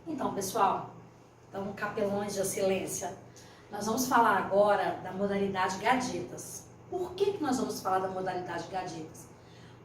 Então, pessoal, então, capelões de excelência, nós vamos falar agora da modalidade Gaditas. Por que nós vamos falar da modalidade Gaditas?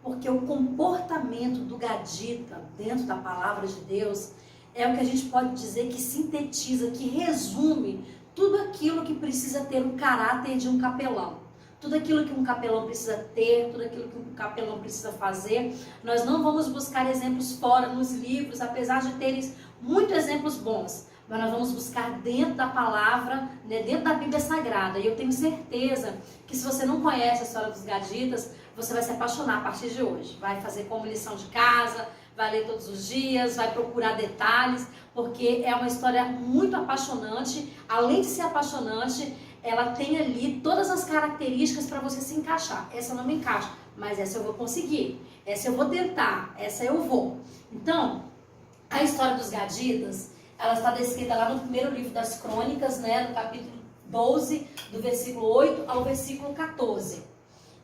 Porque o comportamento do Gadita dentro da palavra de Deus é o que a gente pode dizer que sintetiza, que resume tudo aquilo que precisa ter o caráter de um capelão. Tudo aquilo que um capelão precisa ter, tudo aquilo que um capelão precisa fazer. Nós não vamos buscar exemplos fora nos livros, apesar de terem muitos exemplos bons. Mas nós vamos buscar dentro da palavra, né, dentro da Bíblia Sagrada. E eu tenho certeza que se você não conhece a história dos Gaditas, você vai se apaixonar a partir de hoje. Vai fazer como lição de casa, vai ler todos os dias, vai procurar detalhes, porque é uma história muito apaixonante. Além de ser apaixonante, ela tem ali todas as características para você se encaixar. Essa não me encaixa, mas essa eu vou conseguir. Essa eu vou tentar, essa eu vou. Então, a história dos Gaditas, ela está descrita lá no primeiro livro das Crônicas, né, no capítulo 12, do versículo 8 ao versículo 14.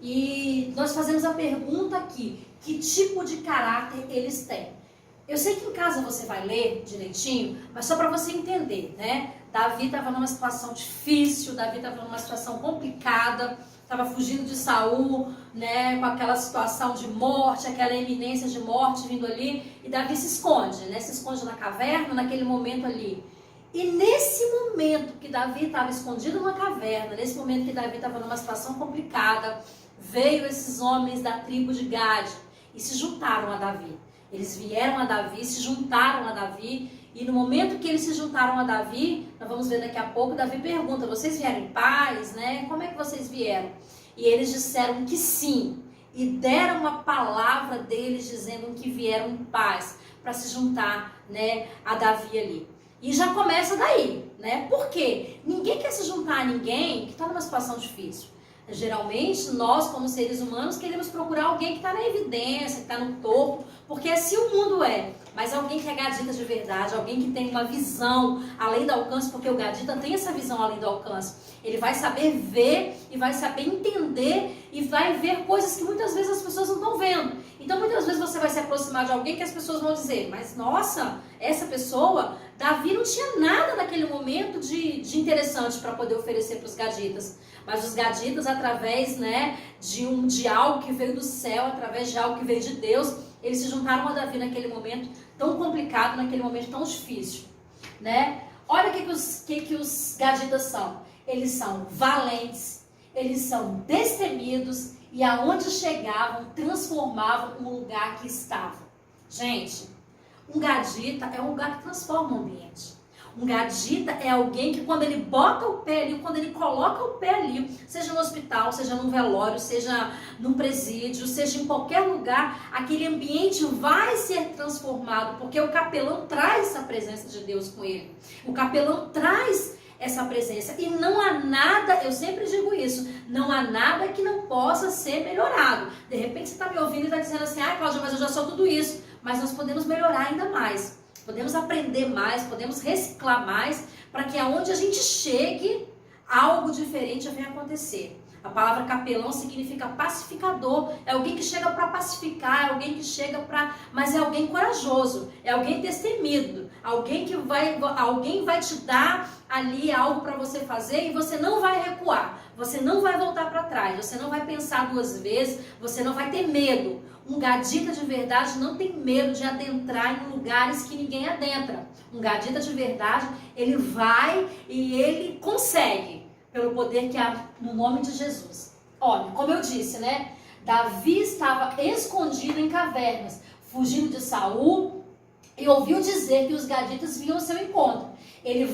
E nós fazemos a pergunta aqui, que tipo de caráter eles têm? Eu sei que em casa você vai ler direitinho, mas só para você entender, né? Davi estava numa situação difícil, Davi estava numa situação complicada, estava fugindo de Saul, né? Com aquela situação de morte, aquela iminência de morte vindo ali, e Davi se esconde, né? Se esconde na caverna, naquele momento ali. E nesse momento que Davi estava escondido numa caverna, nesse momento que Davi estava numa situação complicada, veio esses homens da tribo de Gade e se juntaram a Davi. Eles vieram a Davi, se juntaram a Davi, e no momento que eles se juntaram a Davi, nós vamos ver daqui a pouco, Davi pergunta, vocês vieram em paz, né? Como é que vocês vieram? E eles disseram que sim, e deram a palavra deles dizendo que vieram em paz, para se juntar, né, a Davi ali. E já começa daí, né? Por quê? Ninguém quer se juntar a ninguém que está numa situação difícil. Geralmente, nós, como seres humanos, queremos procurar alguém que está na evidência, que está no topo, porque assim o mundo é. Mas alguém que é gadita de verdade, alguém que tem uma visão além do alcance, porque o gadita tem essa visão além do alcance. Ele vai saber ver e vai saber entender e vai ver coisas que muitas vezes as pessoas não estão vendo. Então, muitas vezes você vai se aproximar de alguém que as pessoas vão dizer, mas nossa, essa pessoa, Davi não tinha nada naquele momento de interessante para poder oferecer para os gaditas. Mas os gaditas, através, né, de algo que veio do céu, através de algo que veio de Deus, eles se juntaram a Davi naquele momento tão complicado, naquele momento tão difícil, né? Olha o que os gaditas são. Eles são valentes, eles são destemidos e aonde chegavam, transformavam o lugar que estavam. Gente, um gadita é um lugar que transforma o ambiente. Um gadita é alguém que quando ele bota o pé ali, quando ele coloca o pé ali, seja no hospital, seja num velório, seja num presídio, seja em qualquer lugar, aquele ambiente vai ser transformado, porque o capelão traz essa presença de Deus com ele. O capelão traz essa presença e não há nada, eu sempre digo isso, não há nada que não possa ser melhorado. De repente você está me ouvindo e está dizendo assim, Cláudia, mas eu já sou tudo isso, mas nós podemos melhorar ainda mais. Podemos aprender mais, podemos reciclar mais, para que aonde a gente chegue, algo diferente venha acontecer. A palavra capelão significa pacificador, é alguém que chega para pacificar, é alguém que chega para... Mas é alguém corajoso, é alguém destemido, alguém vai te dar ali algo para você fazer e você não vai recuar, você não vai voltar para trás, você não vai pensar duas vezes, você não vai ter medo. Um gadita de verdade não tem medo de adentrar em lugares que ninguém adentra. Um gadita de verdade, ele vai e ele consegue, pelo poder que há no nome de Jesus. Olha, como eu disse, né? Davi estava escondido em cavernas, fugindo de Saul, e ouviu dizer que os gaditas vinham ao seu encontro. Ele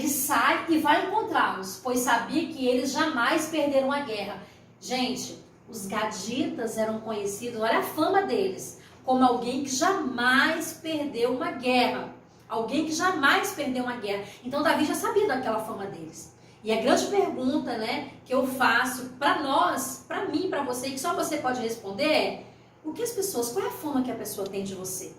sai e vai encontrá-los, pois sabia que eles jamais perderam a guerra. Gente, os gaditas eram conhecidos, olha a fama deles, como alguém que jamais perdeu uma guerra. Alguém que jamais perdeu uma guerra. Então Davi já sabia daquela fama deles. E a grande pergunta, né, que eu faço para nós, para mim, para você, que só você pode responder é: qual é a fama que a pessoa tem de você?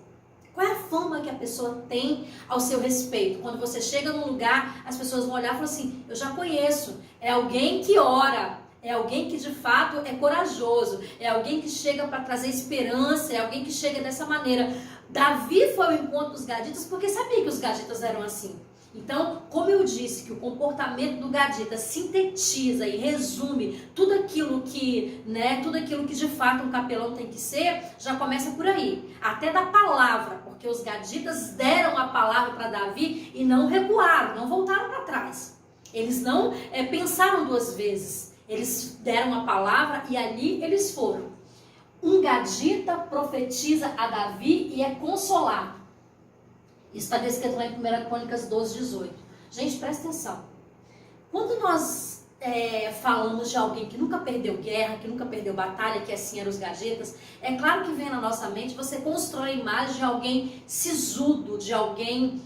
Qual é a fama que a pessoa tem ao seu respeito? Quando você chega num lugar, as pessoas vão olhar e falar assim, eu já conheço, é alguém que ora, é alguém que de fato é corajoso, é alguém que chega para trazer esperança, é alguém que chega dessa maneira. Davi foi ao encontro dos gaditas porque sabia que os gaditas eram assim. Então, como eu disse que o comportamento do gadita sintetiza e resume tudo aquilo que, tudo aquilo que de fato um capelão tem que ser, já começa por aí. Até da palavra, porque os gaditas deram a palavra para Davi e não recuaram, não voltaram para trás. Eles não pensaram duas vezes. Eles deram a palavra e ali eles foram. Um gadita profetiza a Davi e é consolado. Isso está descrito lá em 1 Crônicas 12, 18. Gente, presta atenção. Quando nós falamos de alguém que nunca perdeu guerra, que nunca perdeu batalha, que assim eram os gaditas, é claro que vem na nossa mente, você constrói a imagem de alguém sisudo, de alguém,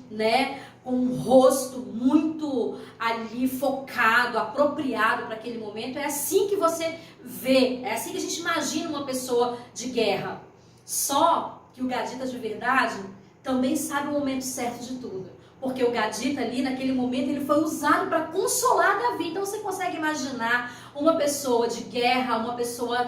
com um rosto muito ali focado, apropriado para aquele momento. É assim que você vê, é assim que a gente imagina uma pessoa de guerra. Só que o gadita de verdade também sabe o momento certo de tudo. Porque o gadita ali, naquele momento, ele foi usado para consolar Davi. Então você consegue imaginar uma pessoa de guerra, uma pessoa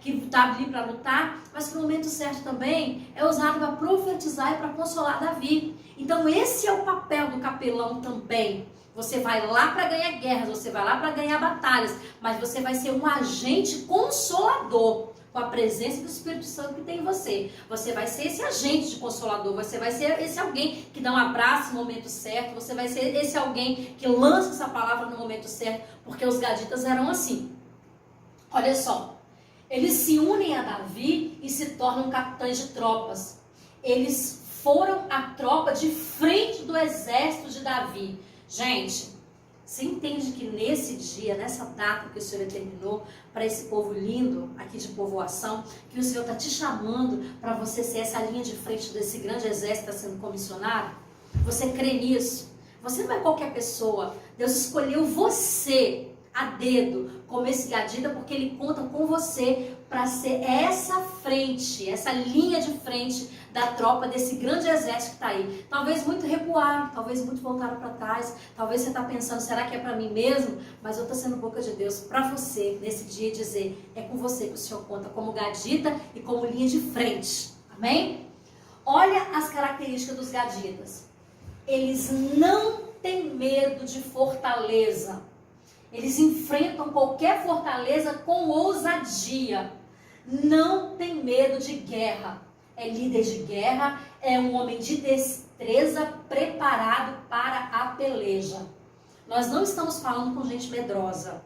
que está ali para lutar, mas que no momento certo também é usado para profetizar e para consolar Davi. Então esse é o papel do capelão também. Você vai lá para ganhar guerras, você vai lá para ganhar batalhas, mas você vai ser um agente consolador. Com a presença do Espírito Santo que tem em você. Você vai ser esse agente de consolador, você vai ser esse alguém que dá um abraço no momento certo, você vai ser esse alguém que lança essa palavra no momento certo, porque os gaditas eram assim. Olha só, eles se unem a Davi e se tornam capitães de tropas. Eles foram a tropa de frente do exército de Davi. Gente, você entende que nesse dia, nessa data que o Senhor determinou para esse povo lindo aqui de povoação, que o Senhor está te chamando para você ser essa linha de frente desse grande exército que está sendo comissionado? Você crê nisso? Você não é qualquer pessoa. Deus escolheu você a dedo como esse gadita porque Ele conta com você para ser essa frente, essa linha de frente da tropa desse grande exército que está aí. Talvez muito recuaram, talvez muito voltaram para trás, talvez você está pensando, será que é para mim mesmo? Mas eu estou sendo boca de Deus para você nesse dia dizer, é com você que o Senhor conta como gadita e como linha de frente. Amém? Olha as características dos gaditas. Eles não têm medo de fortaleza. Eles enfrentam qualquer fortaleza com ousadia. Não tem medo de guerra. É líder de guerra, é um homem de destreza preparado para a peleja. Nós não estamos falando com gente medrosa.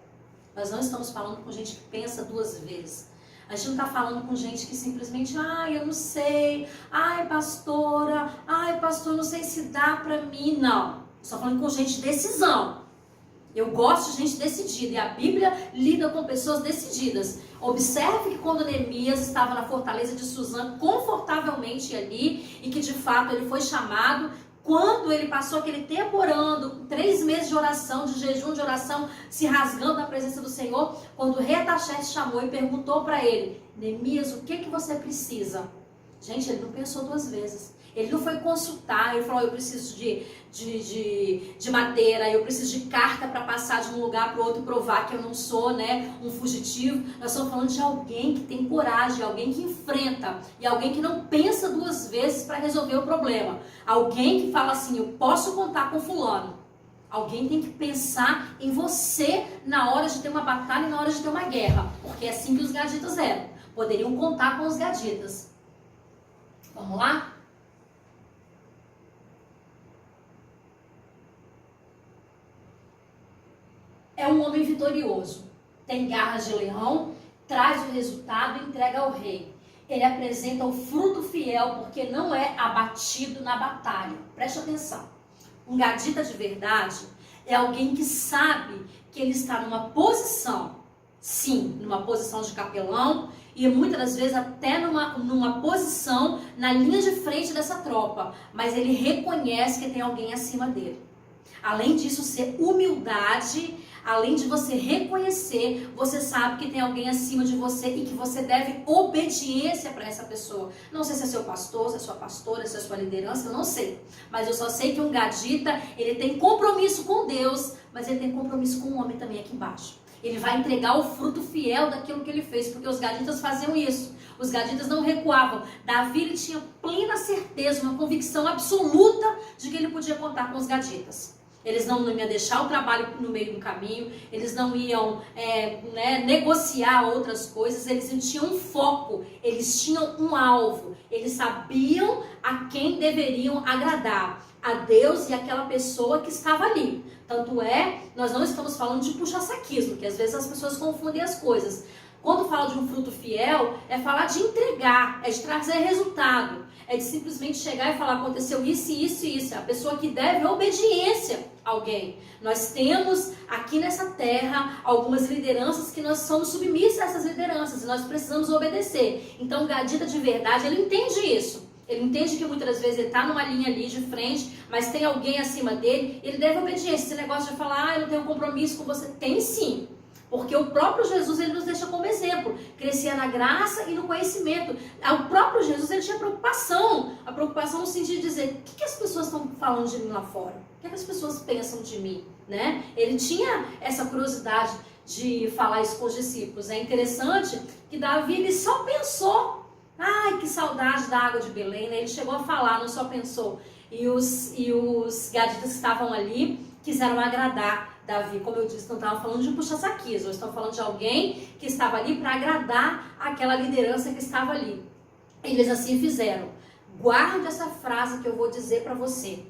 Nós não estamos falando com gente que pensa duas vezes. A gente não está falando com gente que simplesmente, eu não sei, pastor, não sei se dá para mim. Não, estou falando com gente de decisão. Eu gosto de gente decidida e a Bíblia lida com pessoas decididas. Observe que quando Neemias estava na fortaleza de Suzã, confortavelmente ali, e que de fato ele foi chamado, quando ele passou aquele tempo orando, 3 meses de oração, de jejum, de oração, se rasgando na presença do Senhor, quando o rei Ataxerxes chamou e perguntou para ele, Neemias, o que você precisa? Gente, ele não pensou duas vezes. Ele não foi consultar, ele falou, eu preciso de madeira, eu preciso de carta para passar de um lugar para o outro e provar que eu não sou um fugitivo. Nós estamos falando de alguém que tem coragem, alguém que enfrenta e alguém que não pensa duas vezes para resolver o problema. Alguém que fala assim, eu posso contar com fulano. Alguém tem que pensar em você na hora de ter uma batalha e na hora de ter uma guerra, porque é assim que os gaditas eram. Poderiam contar com os gaditas. Vamos lá? É um homem vitorioso, tem garras de leão, traz o resultado e entrega ao rei. Ele apresenta o fruto fiel porque não é abatido na batalha. Preste atenção. Um gadita de verdade é alguém que sabe que ele está numa posição, sim, numa posição de capelão e muitas das vezes até numa posição na linha de frente dessa tropa, mas ele reconhece que tem alguém acima dele. Além disso ser humildade, além de você reconhecer, você sabe que tem alguém acima de você e que você deve obediência para essa pessoa. Não sei se é seu pastor, se é sua pastora, se é sua liderança, eu não sei. Mas eu só sei que um gadita, ele tem compromisso com Deus, mas ele tem compromisso com o homem também aqui embaixo. Ele vai entregar o fruto fiel daquilo que ele fez, porque os gaditas faziam isso. Os gaditas não recuavam. Davi ele tinha plena certeza, uma convicção absoluta de que ele podia contar com os gaditas. Eles não iam deixar o trabalho no meio do caminho, eles não iam negociar outras coisas, eles tinham um foco, eles tinham um alvo, eles sabiam a quem deveriam agradar, a Deus e aquela pessoa que estava ali. Tanto é, nós não estamos falando de puxa-saquismo, que às vezes as pessoas confundem as coisas. Quando fala de um fruto fiel, é falar de entregar, é de trazer resultado, é de simplesmente chegar e falar, aconteceu isso, isso e isso. É a pessoa que deve obediência a alguém. Nós temos aqui nessa terra algumas lideranças que nós somos submissas a essas lideranças e nós precisamos obedecer. Então o gadita de verdade, ele entende isso. Ele entende que muitas vezes ele está numa linha ali de frente, mas tem alguém acima dele, ele deve obediência. Esse negócio de falar, eu não tenho compromisso com você, tem sim. Porque o próprio Jesus, ele nos deixa como exemplo. Crescia na graça e no conhecimento. O próprio Jesus, ele tinha preocupação. A preocupação no sentido de dizer, o que as pessoas estão falando de mim lá fora? O que as pessoas pensam de mim? Né? Ele tinha essa curiosidade de falar isso com os discípulos. É interessante que Davi, ele só pensou, ai, que saudade da água de Belém, né? Ele chegou a falar, não só pensou. E os gaditas que estavam ali quiseram agradar Davi. Como eu disse, não estava falando de puxa-saquismo, estão falando de alguém que estava ali para agradar aquela liderança que estava ali. Eles assim fizeram. Guarde essa frase que eu vou dizer para você.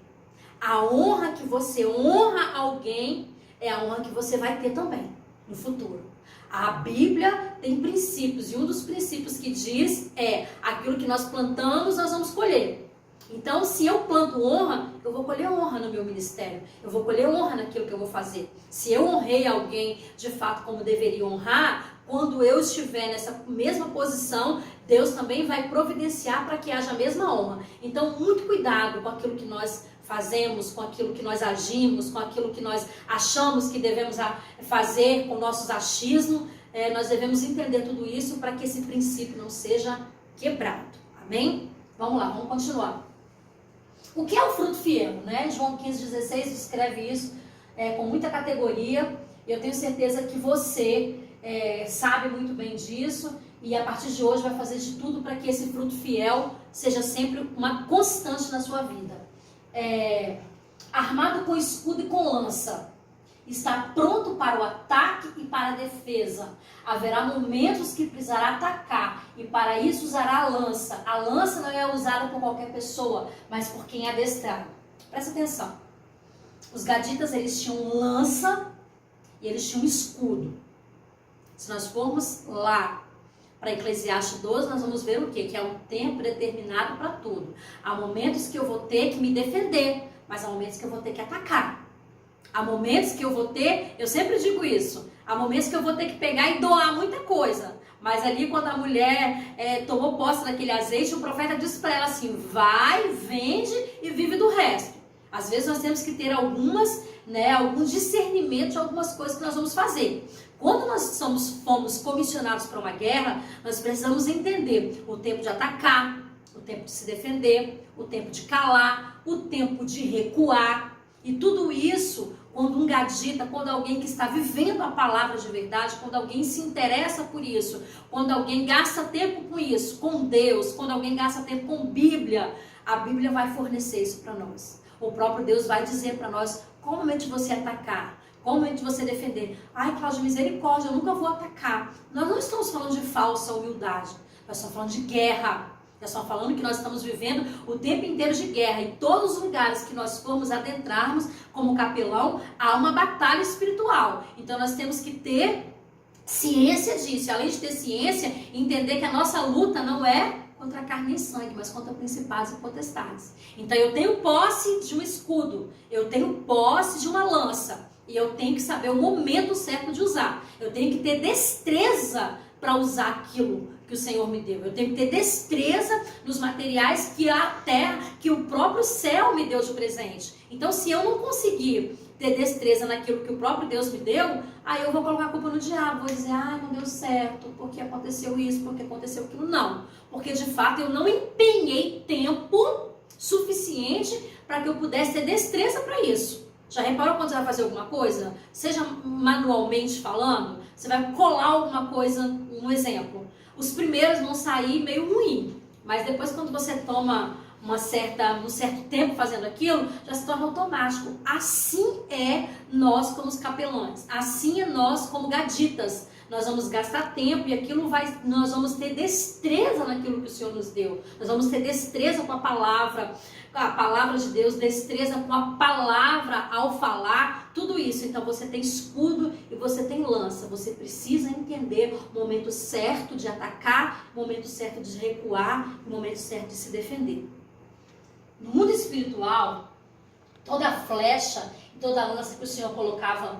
A honra que você honra alguém é a honra que você vai ter também no futuro. A Bíblia tem princípios, e um dos princípios que diz é aquilo que nós plantamos, nós vamos colher. Então, se eu planto honra, eu vou colher honra no meu ministério. Eu vou colher honra naquilo que eu vou fazer. Se eu honrei alguém de fato como deveria honrar, quando eu estiver nessa mesma posição, Deus também vai providenciar para que haja a mesma honra. Então, muito cuidado com aquilo que nós fazemos, com aquilo que nós agimos, com aquilo que nós achamos que devemos fazer, com nossos achismos. Nós devemos entender tudo isso para que esse princípio não seja quebrado. Amém? Vamos lá, vamos continuar. O que é o fruto fiel? Né? João 15,16 descreve isso com muita categoria. Eu tenho certeza que você sabe muito bem disso e a partir de hoje vai fazer de tudo para que esse fruto fiel seja sempre uma constante na sua vida. Armado com escudo e com lança, está pronto para o ataque e para a defesa. Haverá momentos que precisará atacar e para isso usará a lança. A lança não é usada por qualquer pessoa, mas por quem é adestrado. Presta atenção. Os gaditas, eles tinham lança e eles tinham escudo. Se nós formos lá para Eclesiastes 12, nós vamos ver o quê? Que é um tempo determinado para tudo. Há momentos que eu vou ter que me defender, mas há momentos que eu vou ter que atacar. Há momentos que eu vou ter, eu sempre digo isso, há momentos que eu vou ter que pegar e doar muita coisa. Mas ali quando a mulher tomou posse daquele azeite, o profeta disse para ela assim, vai, vende e vive do resto. Às vezes nós temos que ter algum discernimento de algumas coisas que nós vamos fazer. Quando nós fomos comissionados para uma guerra, nós precisamos entender o tempo de atacar, o tempo de se defender, o tempo de calar, o tempo de recuar. E tudo isso, quando um gadita, quando alguém que está vivendo a palavra de verdade, quando alguém se interessa por isso, quando alguém gasta tempo com isso, com Deus, quando alguém gasta tempo com Bíblia, a Bíblia vai fornecer isso para nós. O próprio Deus vai dizer para nós qual o momento de você atacar, qual o momento de você defender. Ai, Cláudia, misericórdia, eu nunca vou atacar. Nós não estamos falando de falsa humildade, nós estamos falando de guerra. Nós estamos falando que nós estamos vivendo o tempo inteiro de guerra. Em todos os lugares que nós formos adentrarmos como capelão, há uma batalha espiritual. Então nós temos que ter ciência disso. Além de ter ciência, entender que a nossa luta não é contra carne e sangue, mas contra principados e potestades. Então eu tenho posse de um escudo, eu tenho posse de uma lança. E eu tenho que saber o momento certo de usar. Eu tenho que ter destreza para usar aquilo que o Senhor me deu. Eu tenho que ter destreza nos materiais que a terra, que o próprio céu me deu de presente. Então, se eu não conseguir ter destreza naquilo que o próprio Deus me deu, aí eu vou colocar a culpa no diabo. Vou dizer, não deu certo, porque aconteceu isso, porque aconteceu aquilo. Não. Porque, de fato, eu não empenhei tempo suficiente para que eu pudesse ter destreza para isso. Já reparou quando você vai fazer alguma coisa? Seja manualmente falando, você vai colar alguma coisa, um exemplo. os primeiros vão sair meio ruim, mas depois quando você toma um certo tempo fazendo aquilo, já se torna automático. Assim é nós como os capelães, assim é nós como gaditas. Nós vamos gastar tempo e nós vamos ter destreza naquilo que o Senhor nos deu. Nós vamos ter destreza com a palavra de Deus, destreza com a palavra ao falar, tudo isso. Então você tem escudo e você tem lança. Você precisa entender o momento certo de atacar, o momento certo de recuar, o momento certo de se defender. No mundo espiritual, toda flecha, toda lança que o Senhor colocar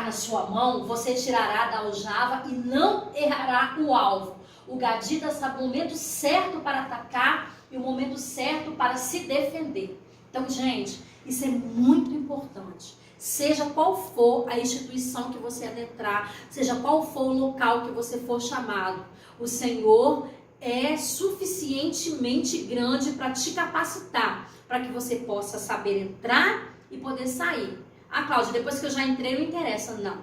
na sua mão, você tirará da aljava e não errará o alvo. O gadita sabe o momento certo para atacar e o momento certo para se defender. Então, gente, isso é muito importante. Seja qual for a instituição que você adentrar, seja qual for o local que você for chamado, o Senhor é suficientemente grande para te capacitar, para que você possa saber entrar e poder sair. Ah, Cláudia, depois que eu já entrei não interessa. Não,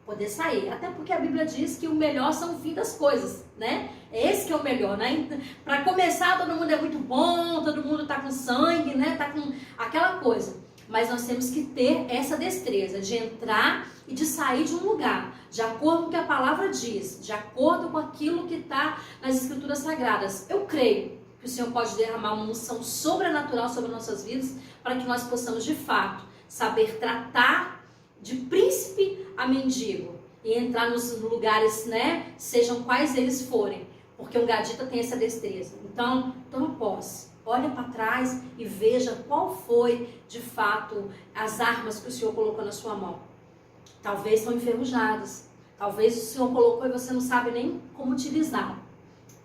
poder sair. Até porque a Bíblia diz que o melhor são o fim das coisas, né? Esse que é o melhor, né? Para começar, todo mundo é muito bom, todo mundo tá com sangue, né? Tá com aquela coisa. Mas nós temos que ter essa destreza de entrar e de sair de um lugar, de acordo com o que a palavra diz, de acordo com aquilo que está nas Escrituras Sagradas. Eu creio que o Senhor pode derramar uma unção sobrenatural sobre nossas vidas para que nós possamos, de fato, saber tratar de príncipe a mendigo e entrar nos lugares, né, sejam quais eles forem, porque um gadita tem essa destreza. Então, toma posse. Olha para trás e veja qual foi, de fato, as armas que o Senhor colocou na sua mão. Talvez são enferrujadas. Talvez o Senhor colocou e você não sabe nem como utilizar.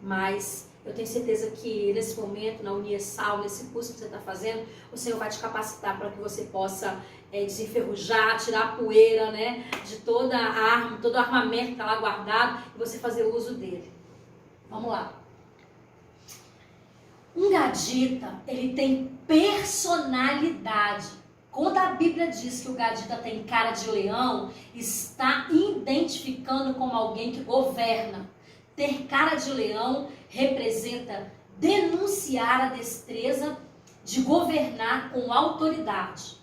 Mas eu tenho certeza que nesse momento, na Uniesal, nesse curso que você está fazendo, o Senhor vai te capacitar para que você possa desenferrujar, tirar a poeira, né, de toda a arma, todo o armamento que está lá guardado e você fazer uso dele. Vamos lá. Um gadita, ele tem personalidade. Quando a Bíblia diz que o gadita tem cara de leão, está identificando como alguém que governa. Ter cara de leão representa denunciar a destreza de governar com autoridade.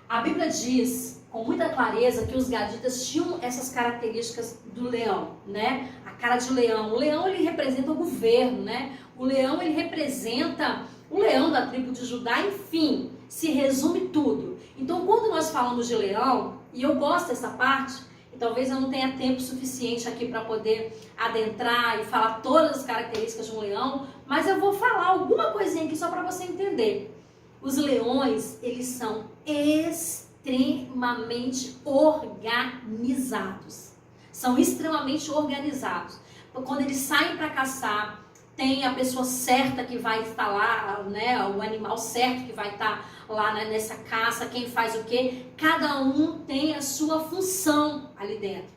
A Bíblia diz com muita clareza que os gaditas tinham essas características do leão, né? A cara de leão. O leão, ele representa o governo, né? O leão, ele representa o leão da tribo de Judá, enfim, se resume tudo. Então, quando nós falamos de leão, e eu gosto dessa parte, e talvez eu não tenha tempo suficiente aqui para poder adentrar e falar todas as características de um leão, mas eu vou falar alguma coisinha aqui só para você entender. Os leões, eles são extremamente organizados. São extremamente organizados. Quando eles saem para caçar, tem a pessoa certa que vai estar lá, né, o animal certo que vai estar lá, né, nessa caça, quem faz o quê. Cada um tem a sua função ali dentro.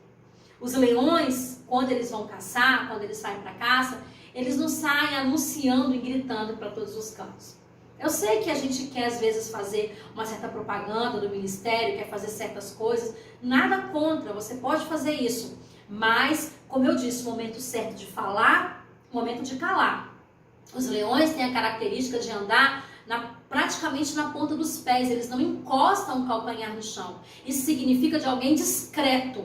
Os leões, quando eles vão caçar, quando eles saem para caça, eles não saem anunciando e gritando para todos os cantos. Eu sei que a gente quer às vezes fazer uma certa propaganda do ministério, quer fazer certas coisas, nada contra, você pode fazer isso. Mas, como eu disse, o momento certo de falar, momento de calar. Os leões têm a característica de andar praticamente na ponta dos pés, eles não encostam o calcanhar no chão. Isso significa de alguém discreto.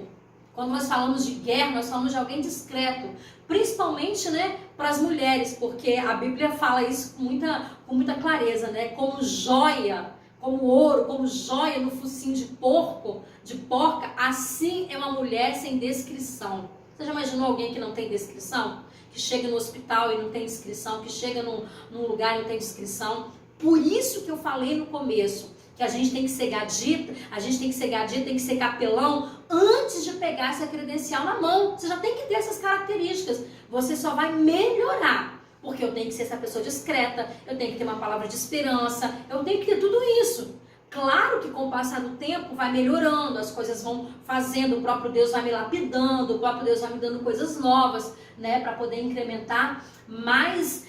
Quando nós falamos de guerra, nós falamos de alguém discreto, principalmente, né, para as mulheres, porque a Bíblia fala isso com muita clareza, né, como joia, como ouro, como joia no focinho de porca, assim é uma mulher sem descrição. Você já imaginou alguém que não tem descrição? Que chega no hospital e não tem descrição, que chega num lugar e não tem descrição. Por isso que eu falei no começo, que a gente tem que ser gadita, tem que ser capelão antes de pegar essa credencial na mão. Você já tem que ter essas características. Você só vai melhorar, porque eu tenho que ser essa pessoa discreta, eu tenho que ter uma palavra de esperança, eu tenho que ter tudo isso. Claro que com o passar do tempo vai melhorando, as coisas vão fazendo, o próprio Deus vai me lapidando, o próprio Deus vai me dando coisas novas, né, para poder incrementar, mas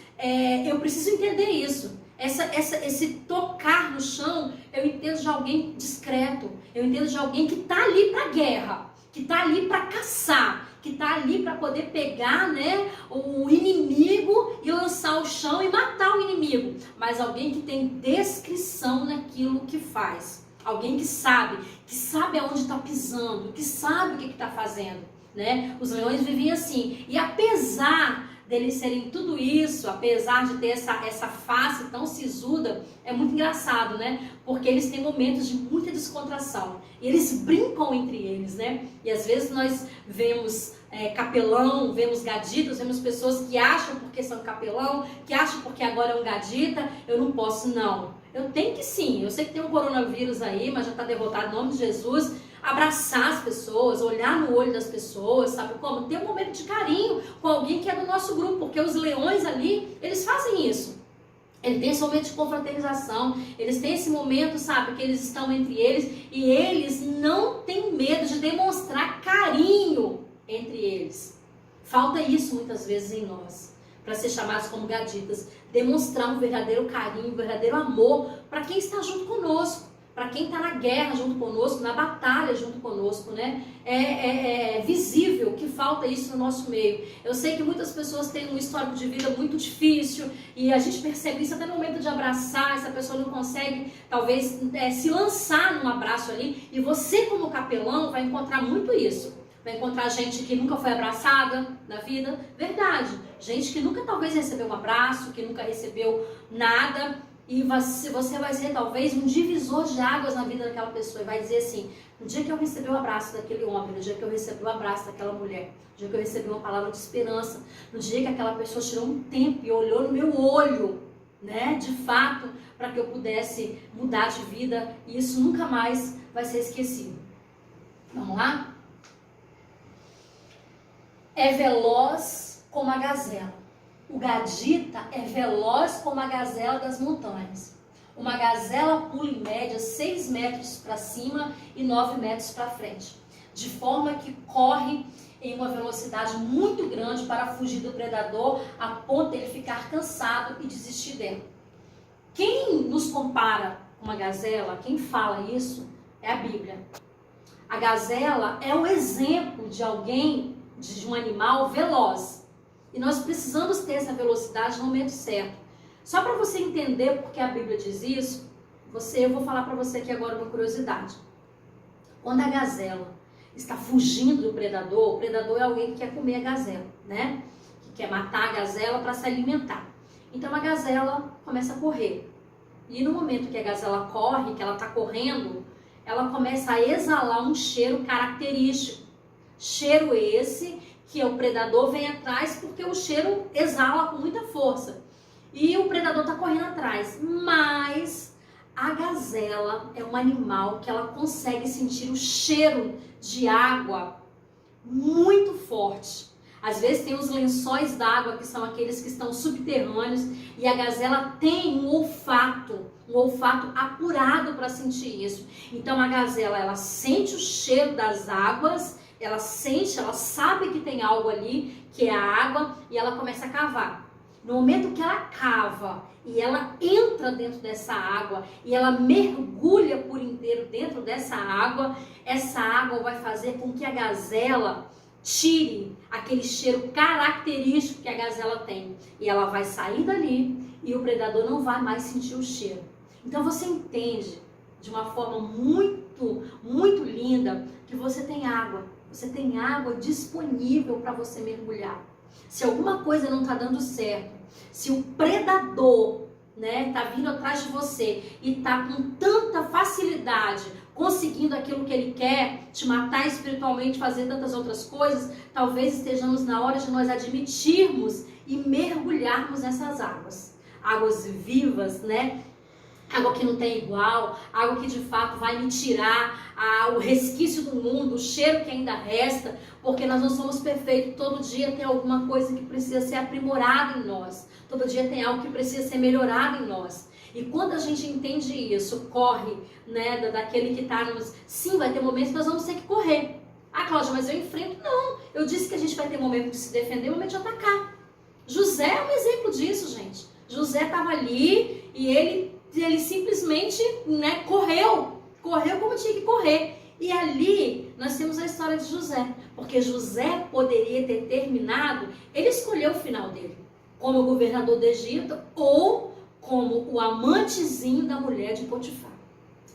eu preciso entender isso. Esse tocar no chão, eu entendo de alguém discreto, eu entendo de alguém que está ali para guerra, que está ali para caçar, que está ali para poder pegar, né, o inimigo e lançar ao chão e matar o inimigo, mas alguém que tem descrição naquilo que faz. Alguém que sabe aonde está pisando, que sabe o que está fazendo, né? Os leões viviam assim. E apesar deles serem tudo isso, apesar de ter essa face tão sisuda, é muito engraçado, né? Porque eles têm momentos de muita descontração. E eles brincam entre eles, né? E às vezes nós vemos capelão, vemos gaditas, vemos pessoas que acham porque são capelão, que acham porque agora é um gadita, eu não posso não. Eu tenho que sim, eu sei que tem um coronavírus aí, mas já está derrotado em nome de Jesus. Abraçar as pessoas, olhar no olho das pessoas, sabe como? Ter um momento de carinho com alguém que é do nosso grupo, porque os leões ali, eles fazem isso. Eles têm esse momento de confraternização, eles têm esse momento, sabe, que eles estão entre eles e eles não têm medo de demonstrar carinho entre eles. Falta isso muitas vezes em nós, para ser chamados como gaditas, demonstrar um verdadeiro carinho, um verdadeiro amor para quem está junto conosco. Para quem está na guerra junto conosco, na batalha junto conosco, né? É visível que falta isso no nosso meio. Eu sei que muitas pessoas têm um histórico de vida muito difícil e a gente percebe isso até no momento de abraçar, essa pessoa não consegue, talvez, se lançar num abraço ali. E você, como capelão, vai encontrar muito isso. Vai encontrar gente que nunca foi abraçada na vida, verdade. Gente que nunca talvez recebeu um abraço, que nunca recebeu nada. E você vai ser talvez um divisor de águas na vida daquela pessoa. E vai dizer assim, no dia que eu recebi o abraço daquele homem, no dia que eu recebi o abraço daquela mulher, no dia que eu recebi uma palavra de esperança, no dia que aquela pessoa tirou um tempo e olhou no meu olho, né, de fato, para que eu pudesse mudar de vida, e isso nunca mais vai ser esquecido. Vamos lá? É veloz como a gazela. O gadita é veloz como a gazela das montanhas. Uma gazela pula em média 6 metros para cima e 9 metros para frente, de forma que corre em uma velocidade muito grande para fugir do predador, a ponto de ele ficar cansado e desistir dele. Quem nos compara com uma gazela, quem fala isso, é a Bíblia. A gazela é um exemplo de alguém, de um animal veloz. E nós precisamos ter essa velocidade no momento certo. Só para você entender porque a Bíblia diz isso, eu vou falar para você aqui agora uma curiosidade. Quando a gazela está fugindo do predador, o predador é alguém que quer comer a gazela, né? Que quer matar a gazela para se alimentar. Então a gazela começa a correr. E no momento que a gazela corre, que ela está correndo, ela começa a exalar um cheiro característico. Cheiro esse que o predador vem atrás porque o cheiro exala com muita força. E o predador está correndo atrás. Mas a gazela é um animal que ela consegue sentir o cheiro de água muito forte. Às vezes tem os lençóis d'água, que são aqueles que estão subterrâneos, e a gazela tem um olfato apurado para sentir isso. Então a gazela, ela sente o cheiro das águas, ela sabe que tem algo ali, que é a água, e ela começa a cavar. No momento que ela cava e ela entra dentro dessa água e ela mergulha por inteiro dentro dessa água, essa água vai fazer com que a gazela tire aquele cheiro característico que a gazela tem. E ela vai sair dali e o predador não vai mais sentir o cheiro. Então você entende de uma forma muito, muito linda que você tem água. Você tem água disponível para você mergulhar. Se alguma coisa não está dando certo, se o predador, né, tá vindo atrás de você e tá com tanta facilidade conseguindo aquilo que ele quer, te matar espiritualmente, fazer tantas outras coisas, talvez estejamos na hora de nós admitirmos e mergulharmos nessas águas. Águas vivas, né? Água que não tem igual, água que de fato vai me tirar o resquício do mundo, o cheiro que ainda resta, porque nós não somos perfeitos. Todo dia tem alguma coisa que precisa ser aprimorada em nós. Todo dia tem algo que precisa ser melhorado em nós. E quando a gente entende isso, corre, né, daquele que está nos... Sim, vai ter momentos que nós vamos ter que correr. Ah, Cláudia, mas eu enfrento. Não, eu disse que a gente vai ter momento de se defender e momento de atacar. José é um exemplo disso, gente. José estava ali e ele simplesmente, né, correu como tinha que correr. E ali nós temos a história de José, porque José poderia ter terminado, ele escolheu o final dele, como o governador do Egito ou como o amantezinho da mulher de Potifar.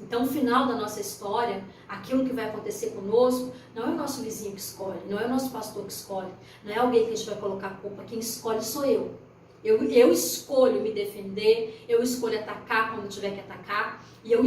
Então, o final da nossa história, aquilo que vai acontecer conosco, não é o nosso vizinho que escolhe, não é o nosso pastor que escolhe, não é alguém que a gente vai colocar a culpa, quem escolhe sou eu. Eu escolho me defender, eu escolho atacar quando tiver que atacar, e eu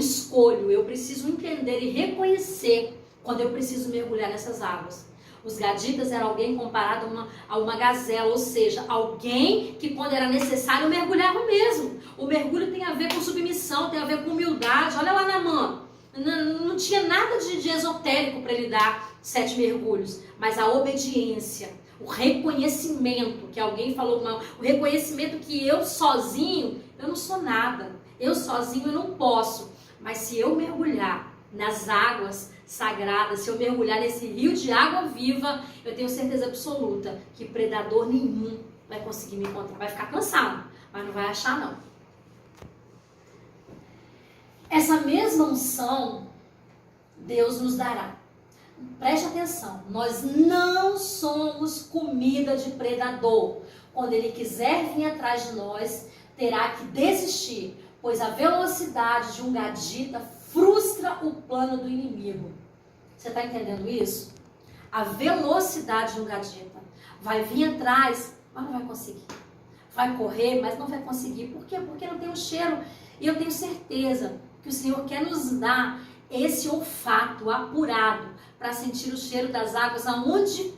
preciso entender e reconhecer quando eu preciso mergulhar nessas águas. Os gaditas eram alguém comparado a uma gazela, ou seja, alguém que quando era necessário mergulhava mesmo. O mergulho tem a ver com submissão, tem a ver com humildade. Olha lá Naamã, não tinha nada de esotérico para ele dar 7 mergulhos, mas a obediência, o reconhecimento, que alguém falou, o reconhecimento que eu sozinho, eu não sou nada, eu sozinho eu não posso, mas se eu mergulhar nas águas sagradas, se eu mergulhar nesse rio de água viva, eu tenho certeza absoluta que predador nenhum vai conseguir me encontrar. Vai ficar cansado, mas não vai achar não. Essa mesma unção Deus nos dará. Preste atenção, nós não somos comida de predador. Quando ele quiser vir atrás de nós, terá que desistir, pois a velocidade de um gadita frustra o plano do inimigo. Você está entendendo isso? A velocidade de um gadita vai vir atrás, mas não vai conseguir. Vai correr, mas não vai conseguir. Por quê? Porque não tem o cheiro. E eu tenho certeza que o Senhor quer nos dar esse olfato apurado para sentir o cheiro das águas aonde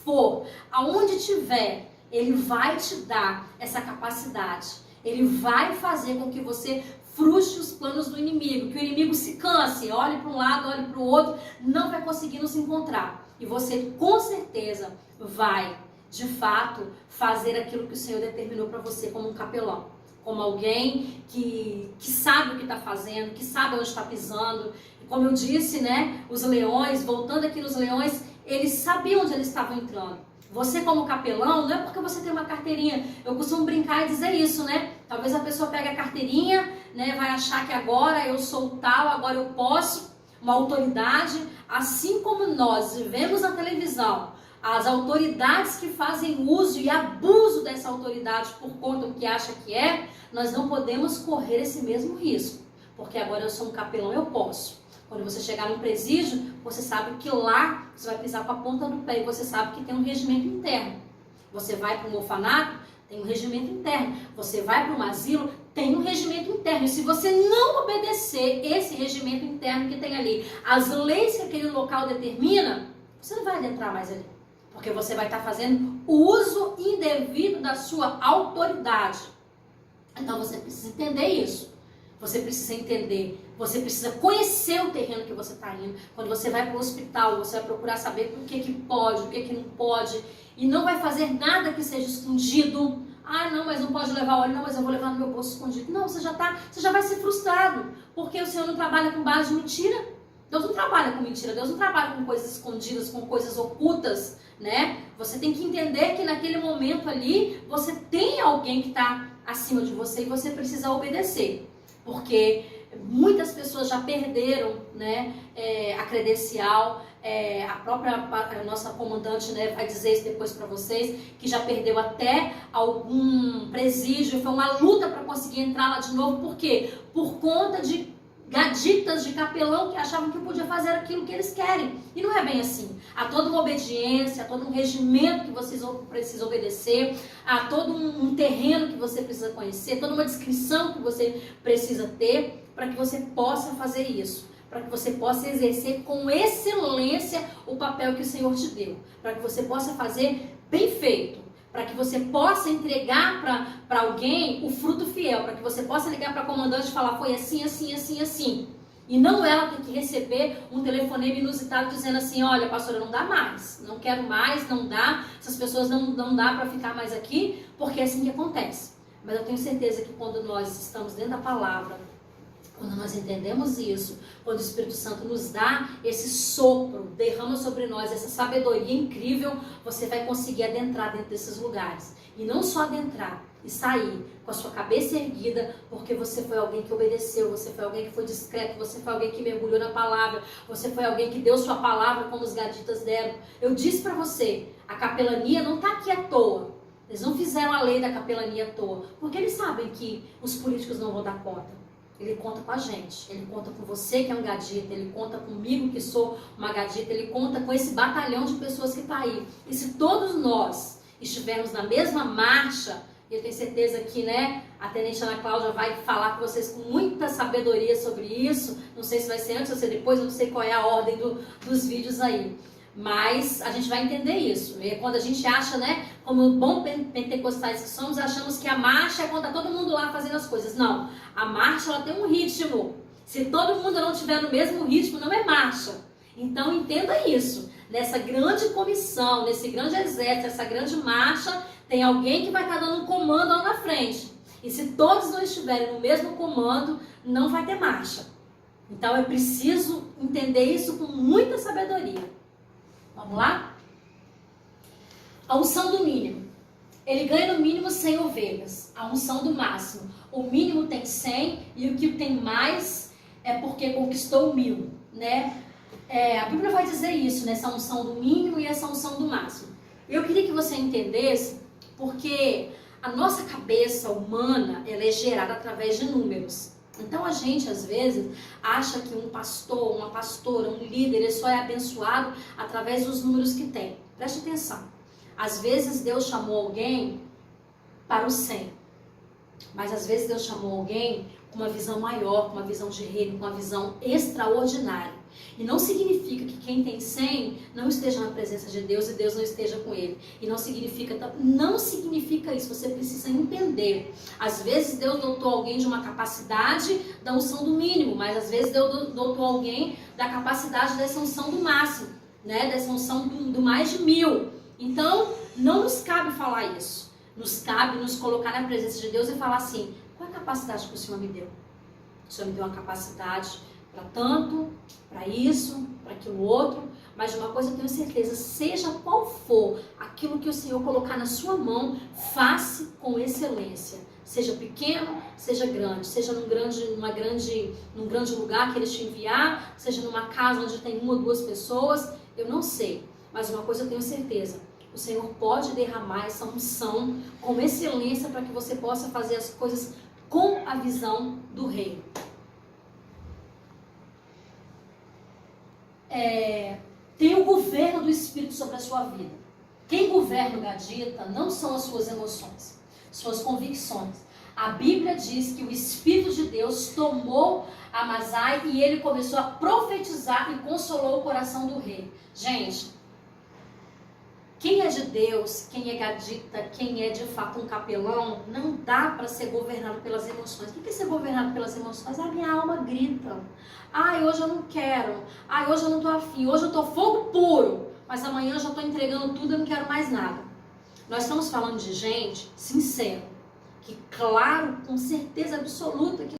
for, aonde tiver. Ele vai te dar essa capacidade. Ele vai fazer com que você frustre os planos do inimigo, que o inimigo se canse, olhe para um lado, olhe para o outro, não vai conseguir nos encontrar. E você com certeza vai, de fato, fazer aquilo que o Senhor determinou para você como um capelão. Como alguém que sabe o que está fazendo, que sabe onde está pisando. E como eu disse, né, os leões, voltando aqui nos leões, eles sabiam onde eles estavam entrando. Você como capelão, não é porque você tem uma carteirinha. Eu costumo brincar e dizer isso, né? Talvez a pessoa pegue a carteirinha, né, vai achar que agora eu sou tal, agora eu posso, uma autoridade. Assim como nós vivemos na televisão, as autoridades que fazem uso e abuso dessa autoridade por conta do que acha que é, nós não podemos correr esse mesmo risco. Porque agora eu sou um capelão, eu posso. Quando você chegar no presídio, você sabe que lá você vai pisar com a ponta do pé e você sabe que tem um regimento interno. Você vai para um orfanato, tem um regimento interno. Você vai para um asilo, tem um regimento interno. E se você não obedecer esse regimento interno que tem ali, as leis que aquele local determina, você não vai adentrar mais ali. Porque você vai estar fazendo uso indevido da sua autoridade. Então você precisa entender isso. Você precisa entender, você precisa conhecer o terreno que você está indo. Quando você vai para o hospital, você vai procurar saber o que pode, o que não pode. E não vai fazer nada que seja escondido. Ah, não, mas não pode levar óleo. Não, mas eu vou levar no meu bolso escondido. Não, você já vai ser frustrado. Porque o Senhor não trabalha com base de mentira. Deus não trabalha com mentira. Deus não trabalha com coisas escondidas, com coisas ocultas, né? Você tem que entender que naquele momento ali, você tem alguém que está acima de você e você precisa obedecer. Porque muitas pessoas já perderam, né, a credencial, a nossa comandante, né, vai dizer isso depois para vocês, que já perdeu até algum presídio, foi uma luta para conseguir entrar lá de novo. Por quê? Por conta de gaditas de capelão que achavam que podia fazer aquilo que eles querem. E não é bem assim. Há toda uma obediência, há todo um regimento que vocês precisam obedecer, há todo um terreno que você precisa conhecer, toda uma descrição que você precisa ter para que você possa fazer isso. Para que você possa exercer com excelência o papel que o Senhor te deu. Para que você possa fazer bem feito. Para que você possa entregar para alguém o fruto fiel, para que você possa ligar para a comandante e falar, foi assim, assim, assim, assim. E não ela ter que receber um telefonema inusitado dizendo assim, olha, pastora, não dá mais, não quero mais, não dá, essas pessoas não dá para ficar mais aqui, porque é assim que acontece. Mas eu tenho certeza que quando nós estamos dentro da palavra, Quando nós entendemos isso, quando o Espírito Santo nos dá esse sopro, derrama sobre nós essa sabedoria incrível, você vai conseguir adentrar dentro desses lugares. E não só adentrar, e sair com a sua cabeça erguida, porque você foi alguém que obedeceu, você foi alguém que foi discreto, você foi alguém que mergulhou na palavra, você foi alguém que deu sua palavra como os gaditas deram. Eu disse para você, a capelania não está aqui à toa. Eles não fizeram a lei da capelania à toa, porque eles sabem que os políticos não vão dar conta. Ele conta com a gente, ele conta com você que é um gadita, ele conta comigo que sou uma gadita, ele conta com esse batalhão de pessoas que está aí. E se todos nós estivermos na mesma marcha, e eu tenho certeza que, né, a Tenente Ana Cláudia vai falar com vocês com muita sabedoria sobre isso, não sei se vai ser antes ou se é depois, não sei qual é a ordem dos vídeos aí. Mas a gente vai entender isso. E quando a gente acha, né, como bom pentecostais que somos, achamos que a marcha é quando tá todo mundo lá fazendo as coisas. Não, a marcha ela tem um ritmo. Se todo mundo não estiver no mesmo ritmo, não é marcha. Então entenda isso. Nessa grande comissão, nesse grande exército, essa grande marcha, tem alguém que vai estar dando um comando lá na frente. E se todos não estiverem no mesmo comando, não vai ter marcha. Então é preciso entender isso com muita sabedoria. Vamos lá? A unção do mínimo. Ele ganha no mínimo 100 ovelhas. A unção do máximo. O mínimo tem 100 e o que tem mais é porque conquistou 1000, né? A Bíblia vai dizer isso, né? Essa unção do mínimo e essa unção do máximo. Eu queria que você entendesse, porque a nossa cabeça humana, ela é gerada através de números. Então a gente às vezes acha que um pastor, uma pastora, um líder, ele só é abençoado através dos números que tem. Preste atenção. Às vezes Deus chamou alguém para o 100. Mas às vezes Deus chamou alguém com uma visão maior, com uma visão de reino, com uma visão extraordinária. E não significa que quem tem 100 não esteja na presença de Deus e Deus não esteja com ele. E não significa isso, você precisa entender. Às vezes Deus dotou alguém de uma capacidade da unção do mínimo, mas às vezes Deus dotou alguém da capacidade dessa unção do máximo, né? Dessa unção do mais de 1000. Então, não nos cabe falar isso. Nos cabe nos colocar na presença de Deus e falar assim, qual é a capacidade que o Senhor me deu? O Senhor me deu uma capacidade para tanto, para isso, para aquilo outro, mas de uma coisa eu tenho certeza, seja qual for aquilo que o Senhor colocar na sua mão, faça com excelência. Seja pequeno, seja grande, seja num grande lugar que Ele te enviar, seja numa casa onde tem 1 ou 2 pessoas, eu não sei, mas uma coisa eu tenho certeza, o Senhor pode derramar essa unção com excelência para que você possa fazer as coisas com a visão do reino. Tem o governo do Espírito sobre a sua vida. Quem governa o gadita não são as suas emoções, suas convicções. A Bíblia diz que o Espírito de Deus tomou Amazai e ele começou a profetizar e consolou o coração do rei. Gente, quem é de Deus, quem é gadita, quem é de fato um capelão, não dá para ser governado pelas emoções. O que é ser governado pelas emoções? A minha alma grita. Ai, hoje eu não quero. Ai, hoje eu não estou afim. Hoje eu estou fogo puro. Mas amanhã eu já estou entregando tudo e eu não quero mais nada. Nós estamos falando de gente sincera, que claro, com certeza absoluta, que